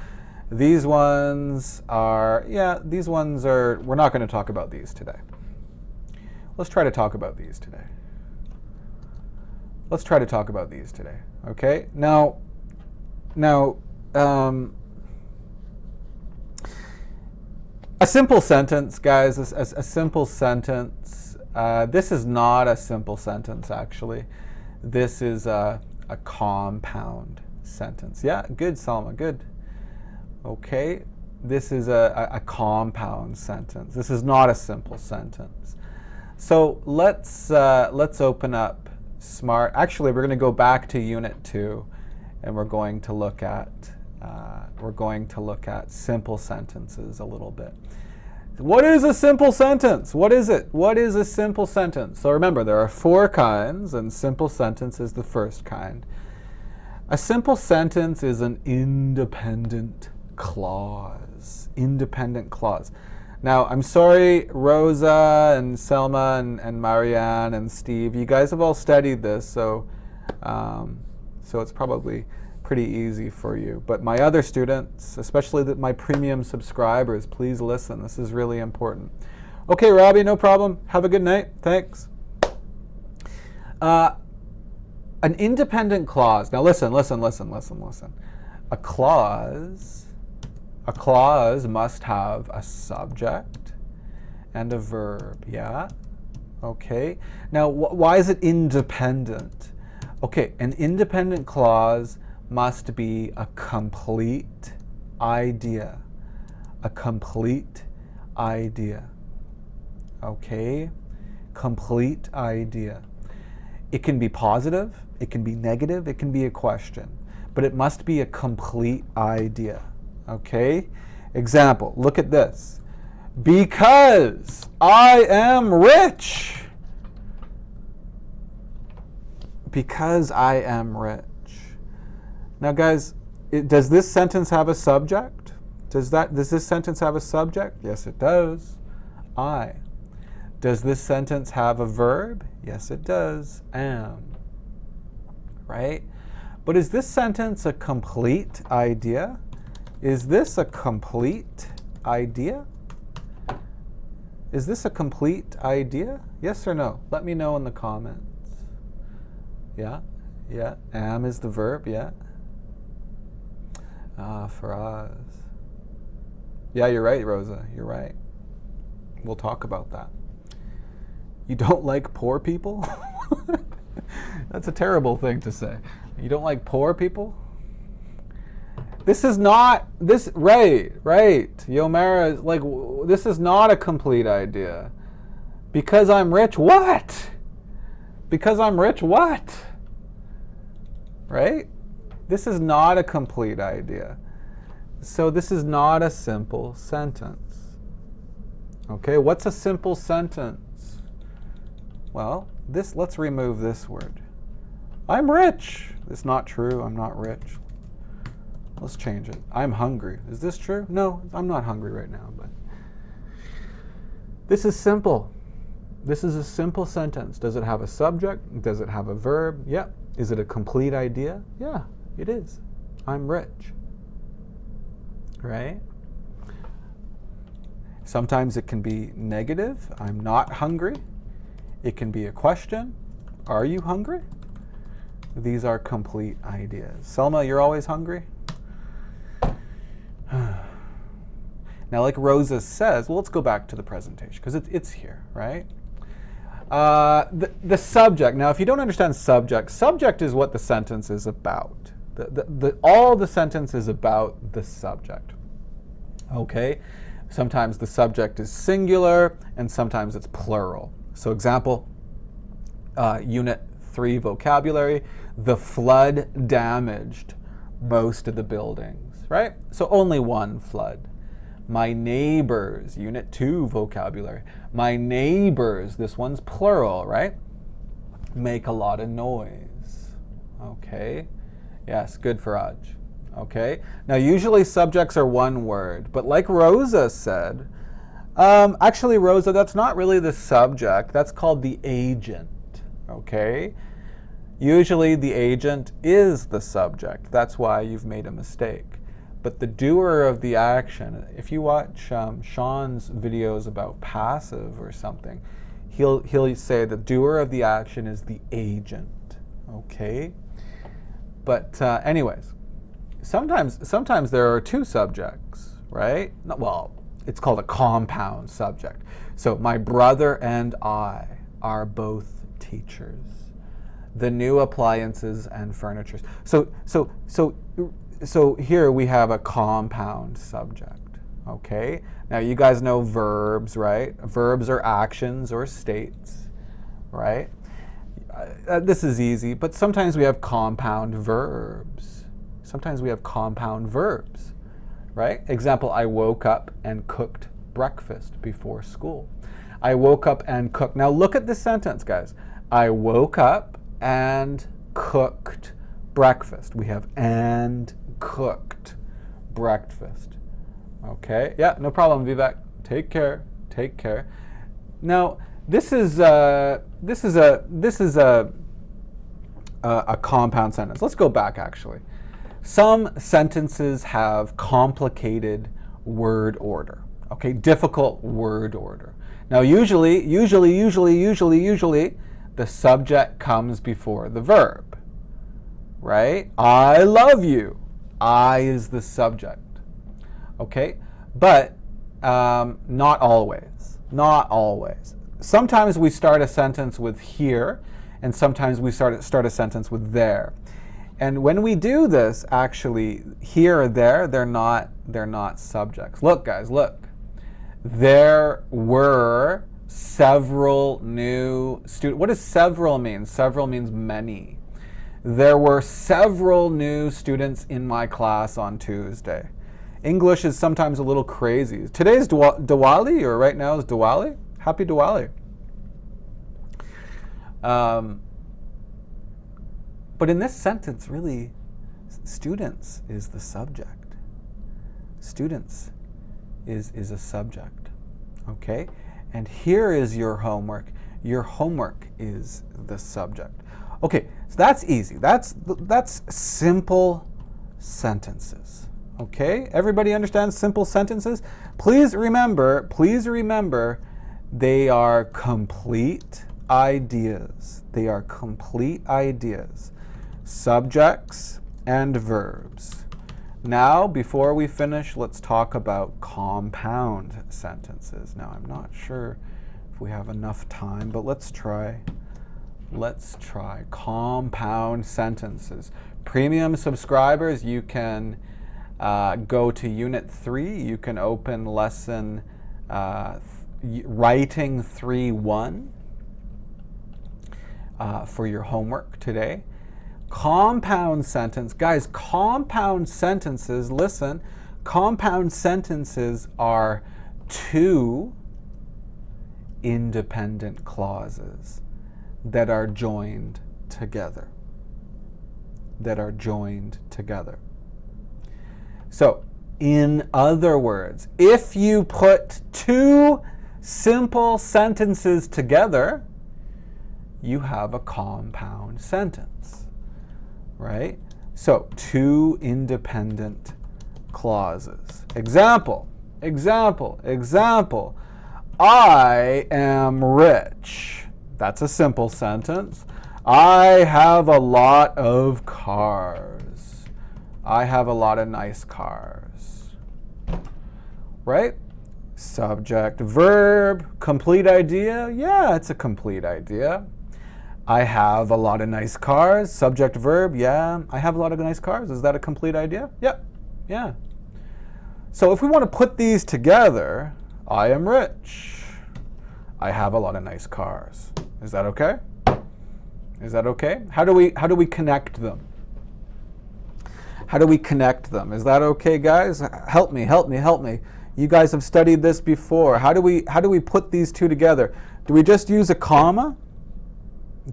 These ones are, we're not going to talk about these today. Let's try to talk about these today. Okay? Now, a simple sentence, guys, a simple sentence. This is not a simple sentence, actually. This is a compound sentence. Yeah, good, Salma, good. Okay, this is a compound sentence. This is not a simple sentence. So let's open up Smrt. Actually, we're going to go back to Unit 2, and we're going to look at simple sentences a little bit. What is a simple sentence? What is it? What is a simple sentence? So remember, there are 4 kinds, and simple sentence is the first kind. A simple sentence is an independent clause. Independent clause. Now, I'm sorry, Rosa and Selma and Marianne and Steve, you guys have all studied this, so it's probably pretty easy for you. But my other students, especially my premium subscribers, please listen. This is really important. Okay, Robbie, no problem. Have a good night. Thanks. An independent clause. Now listen. A clause A clause must have a subject and a verb, yeah? Okay. Now, why is it independent? Okay, an independent clause must be a complete idea. A complete idea. Okay? Complete idea. It can be positive, it can be negative, it can be a question, but it must be a complete idea. Okay? Example, look at this. Because I am rich. Because I am rich. Now guys, does this sentence have a subject? Does this sentence have a subject? Yes, it does. I. Does this sentence have a verb? Yes, it does. Am. Right? But is this sentence a complete idea? Is this a complete idea? Is this a complete idea? Yes or no? Let me know in the comments. Yeah? Yeah? Am is the verb, yeah? For us. Yeah, you're right, Rosa. You're right. We'll talk about that. You don't like poor people? That's a terrible thing to say. You don't like poor people? This is not, right. Yomara, like, this is not a complete idea. Because I'm rich, what? Because I'm rich, what? Right? This is not a complete idea. So this is not a simple sentence. Okay, what's a simple sentence? Well, let's remove this word. I'm rich. It's not true, I'm not rich. Let's change it. I'm hungry. Is this true? No, I'm not hungry right now, but this is simple. This is a simple sentence. Does it have a subject? Does it have a verb? Yeah. Is it a complete idea? Yeah, it is. I'm rich. Right? Sometimes it can be negative. I'm not hungry. It can be a question. Are you hungry? These are complete ideas. Selma, you're always hungry? Now, like Rosa says, well, let's go back to the presentation because it's here, right? The subject. Now, if you don't understand subject is what the sentence is about. All the sentence is about the subject. Okay? Sometimes the subject is singular and sometimes it's plural. So example, Unit 3 vocabulary, the flood damaged most of the buildings, right? So only one flood. My neighbors, Unit 2 vocabulary. My neighbors, this one's plural, right? Make a lot of noise. Okay. Yes, good for Aj. Okay. Now usually subjects are one word, but like Rosa said, actually Rosa, that's not really the subject, that's called the agent. Okay. Usually the agent is the subject. That's why you've made a mistake. But the doer of the action, if you watch Sean's videos about passive or something, he'll say the doer of the action is the agent. Okay? But anyways, sometimes there are two subjects, right? Well, it's called a compound subject. So my brother and I are both teachers. The new appliances and furniture. So here we have a compound subject, okay? Now you guys know verbs, right? Verbs are actions or states, right? This is easy, but sometimes we have compound verbs. Sometimes we have compound verbs, right? Example, I woke up and cooked breakfast before school. I woke up and cooked. Now look at this sentence, guys. I woke up and cooked breakfast. We have and cooked breakfast. Okay, yeah, no problem, Vivek. Take care. Take care. Now, this is a compound sentence. Let's go back actually. Some sentences have complicated word order. Okay, difficult word order. Now, usually, the subject comes before the verb, right? I love you. I is the subject. okay? But not always, not always. Sometimes we start a sentence with here, and sometimes we start a sentence with there. And when we do this, actually, here or there, they're not subjects. Look, guys, look. There were several new students. What does several mean? Several means many. There were several new students in my class on Tuesday. English is sometimes a little crazy. Today's Diwali, or right now is Diwali. Happy Diwali. But in this sentence, really, students is the subject. Students is a subject, okay? And here is your homework. Your homework is the subject. Okay, so that's easy. That's simple sentences, okay? Everybody understands simple sentences? Please remember, they are complete ideas. They are complete ideas. Subjects and verbs. Now, before we finish, let's talk about compound sentences. Now, I'm not sure if we have enough time, but let's try. Let's try compound sentences. Premium subscribers, you can go to Unit 3. You can open lesson Writing 3.1 for your homework today. Compound sentence. Guys, compound sentences, listen, compound sentences are two independent clauses that are joined together. That are joined together. So, in other words, if you put two simple sentences together, you have a compound sentence. Right? So, two independent clauses. Example. I am rich. That's a simple sentence. I have a lot of cars. I have a lot of nice cars. Right? Subject, verb, complete idea. Yeah, it's a complete idea. I have a lot of nice cars. Subject, verb, yeah. I have a lot of nice cars. Is that a complete idea? Yep. Yeah. So if we want to put these together, I am rich. I have a lot of nice cars. Is that okay? Is that okay? How do we connect them? How do we connect them? Is that okay, guys? Help me. You guys have studied this before. How do we put these two together? Do we just use a comma?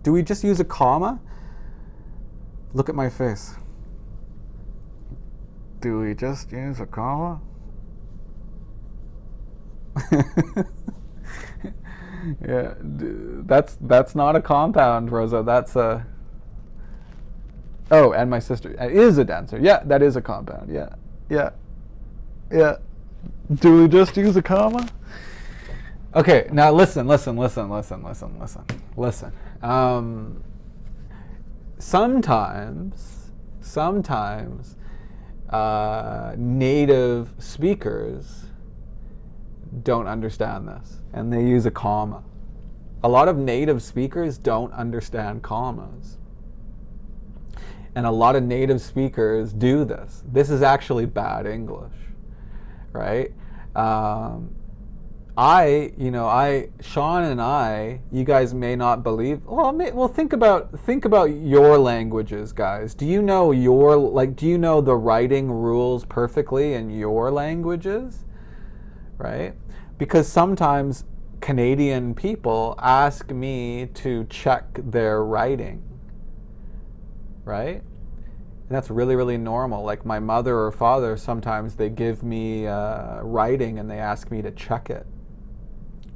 Do we just use a comma? Look at my face. Do we just use a comma? Yeah, that's not a compound, Rosa. That's a... Oh, and my sister is a dancer. Yeah, that is a compound. Yeah. Do we just use a comma? Okay, now listen. Sometimes native speakers don't understand this, and they use a comma. A lot of native speakers don't understand commas. And a lot of native speakers do this. This is actually bad English, right? Sean and I, you guys may not believe. Well, think about your languages, guys. Do you know the writing rules perfectly in your languages, right? Because sometimes Canadian people ask me to check their writing, right? And that's really, really normal. Like my mother or father, sometimes they give me writing and they ask me to check it,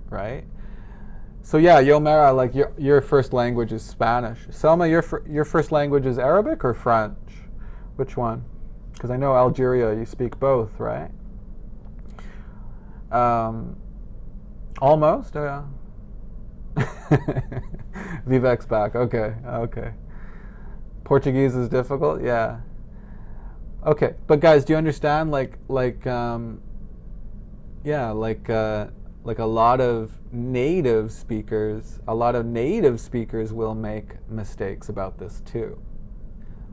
right? So yeah, Yomera, like your first language is Spanish. Selma, your first language is Arabic or French? Which one? Because I know Algeria, you speak both, right? Almost, yeah. Vivek's back. Okay. Portuguese is difficult, yeah. Okay, but guys, do you understand? Yeah, like a lot of native speakers, will make mistakes about this too.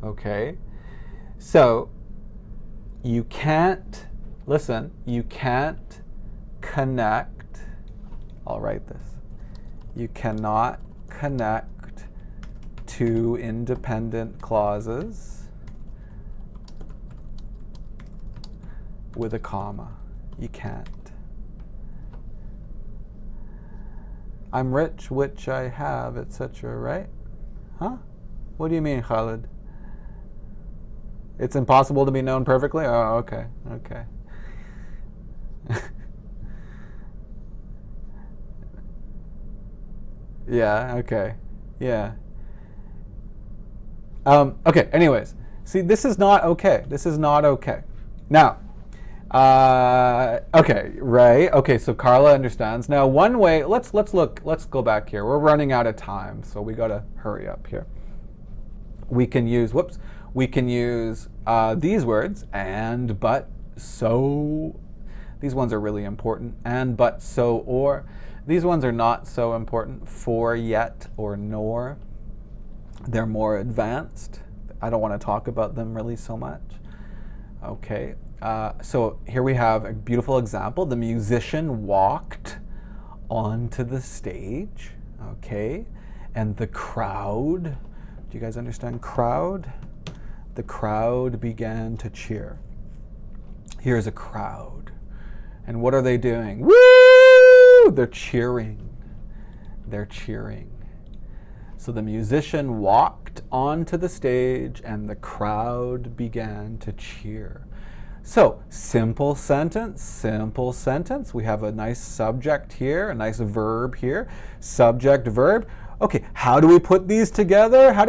Okay, so you can't you can't connect. I'll write this. You cannot connect two independent clauses with a comma. You can't. I'm rich, which I have, etc., right? Huh? What do you mean, Khalid? It's impossible to be known perfectly? Oh, okay, okay. Yeah, okay. Yeah. Okay, anyways. See, this is not okay. This is not okay. Now, okay, right. Okay, so Carla understands. Now, one way, let's go back here. We're running out of time, so we got to hurry up here. We can use, we can use these words, and, but, so. These ones are really important. And, but, so, or. These ones are not so important. For, yet, or nor. They're more advanced. I don't want to talk about them really so much. Okay. So here we have a beautiful example. The musician walked onto the stage. Okay. And the crowd, do you guys understand crowd? The crowd began to cheer. Here's a crowd. And what are they doing? Woo! They're cheering. They're cheering. So the musician walked onto the stage and the crowd began to cheer. So, simple sentence. We have a nice subject here, a nice verb here. Subject, verb. Okay, how do we put these together? Well,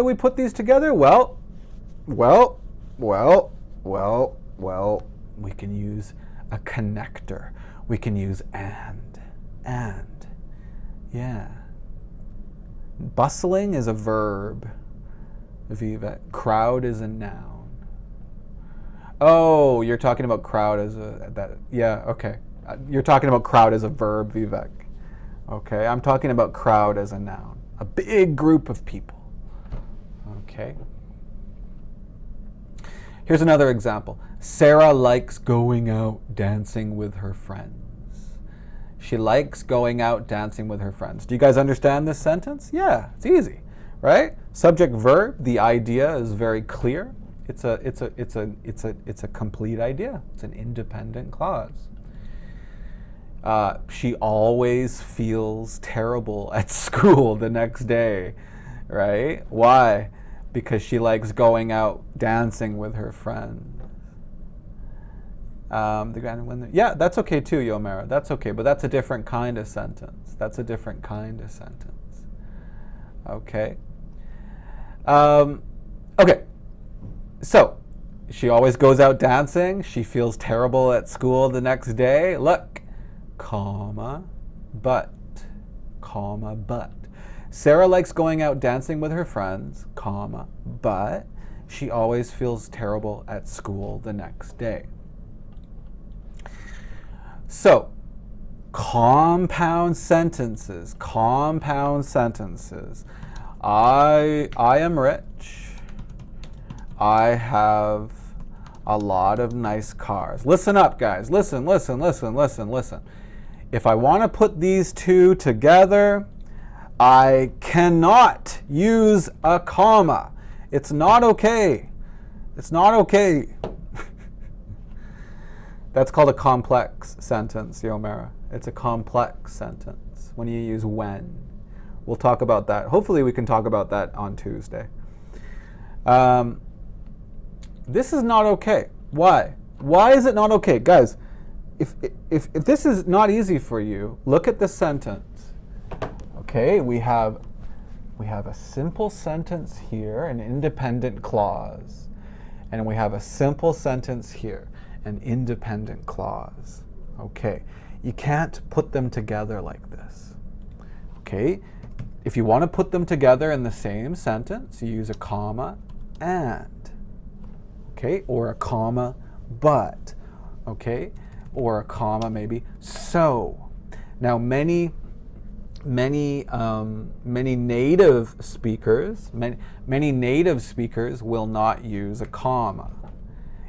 we can use a connector. We can use and. Yeah. Bustling is a verb, Vivek. Crowd is a noun. Oh, you're talking about crowd as yeah, okay. You're talking about crowd as a verb, Vivek. Okay, I'm talking about crowd as a noun. A big group of people. Okay. Here's another example. Sarah likes going out dancing with her friends. She likes going out dancing with her friends. Do you guys understand this sentence? Yeah, it's easy, right? Subject verb, the idea is very clear. It's a complete idea. It's an independent clause. She always feels terrible at school the next day, right? Why? Because she likes going out dancing with her friends. Yeah, that's okay too, Yomera. That's okay, but that's a different kind of sentence. Okay. Okay. So, she always goes out dancing. She feels terrible at school the next day. Look, comma, but. Sarah likes going out dancing with her friends, comma, but she always feels terrible at school the next day. So, compound sentences. I am rich. I have a lot of nice cars. Listen up, guys. Listen. If I want to put these two together, I cannot use a comma. It's not okay. That's called a complex sentence, Yomera. It's a complex sentence when you use when. We'll talk about that. Hopefully we can talk about that on Tuesday. This is not okay. Why? Why is it not okay? Guys, if this is not easy for you, look at this sentence. Okay, we have a simple sentence here, an independent clause. And we have a simple sentence here, an independent clause. Okay, you can't put them together like this. Okay, if you want to put them together in the same sentence, you use a comma and. okay, or a comma, but, okay, or a comma maybe, so. Now many native speakers will not use a comma.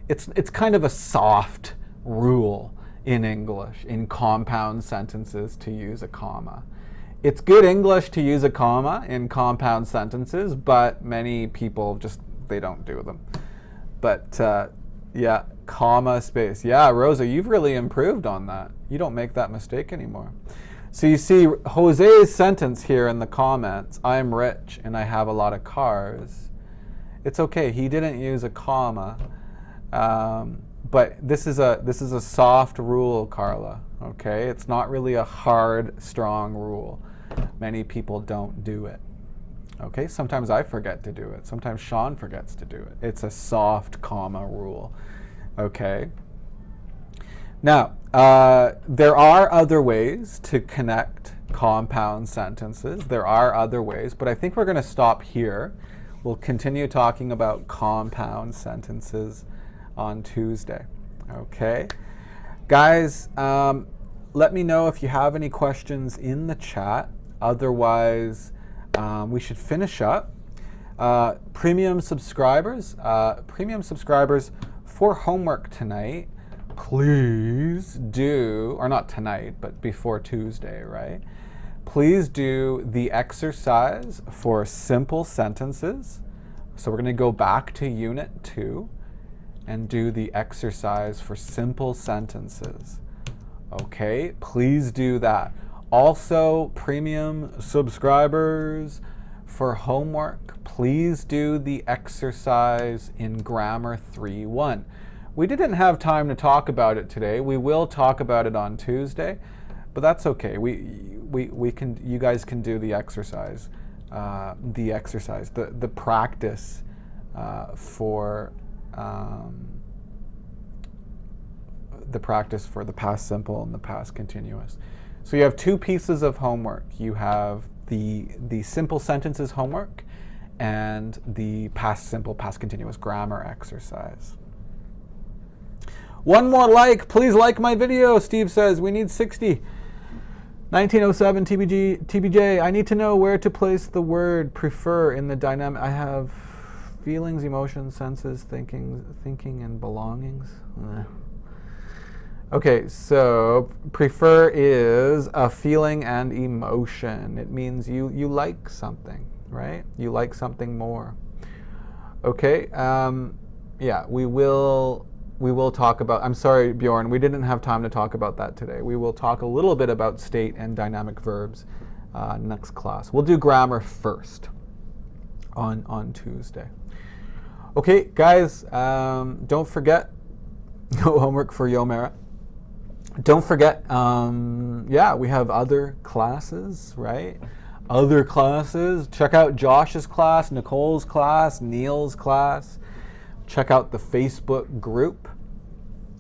It's kind of a soft rule in English, in compound sentences, to use a comma. It's good English to use a comma in compound sentences, but many people just, they don't do them. But yeah, comma, space. Yeah, Rosa, you've really improved on that. You don't make that mistake anymore. So you see Jose's sentence here in the comments, I'm rich and I have a lot of cars. It's okay, he didn't use a comma. But this is a soft rule, Carla, okay? It's not really a hard, strong rule. Many people don't do it, okay? Sometimes I forget to do it. Sometimes Sean forgets to do it. It's a soft comma rule, okay? Now, there are other ways to connect compound sentences. There are other ways, but I think we're going to stop here. We'll continue talking about compound sentences on Tuesday. Okay, guys, let me know if you have any questions in the chat. Otherwise, we should finish up. Premium subscribers for homework tonight, please do, or not tonight, but before Tuesday, right? Please do the exercise for simple sentences. So we're going to go back to Unit 2 and do the exercise for simple sentences. Okay, please do that. Also, premium subscribers for homework, please do the exercise in Grammar 3.1. We didn't have time to talk about it today. We will talk about it on Tuesday, but that's okay. You guys can do the exercise, the practice for the past simple and the past continuous. So you have two pieces of homework. You have the simple sentences homework and the past simple, past continuous grammar exercise. One more like, please like my video, Steve says. We need 60. 1907 TBJ, I need to know where to place the word prefer in the dynamic. I have feelings, emotions, senses, thinking and belongings. Okay, so prefer is a feeling and emotion. It means you like something, right? You like something more. Okay, yeah, we will talk about, I'm sorry, Bjorn, we didn't have time to talk about that today. We will talk a little bit about state and dynamic verbs next class. We'll do grammar first on Tuesday. Okay, guys, don't forget, no homework for Yomera. Don't forget, yeah, we have other classes, right? Other classes. Check out Josh's class, Nicole's class, Neil's class. Check out the Facebook group.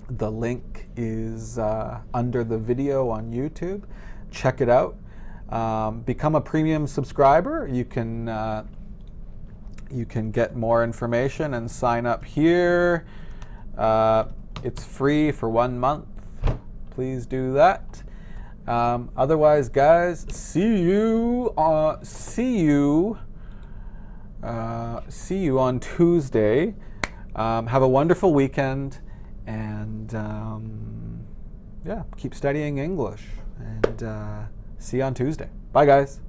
The link is under the video on YouTube. Check it out. Become a premium subscriber. You can get more information and sign up here. It's free for 1 month. Please do that. Otherwise, guys, see you on Tuesday. Have a wonderful weekend, and yeah, keep studying English. And see you on Tuesday. Bye, guys.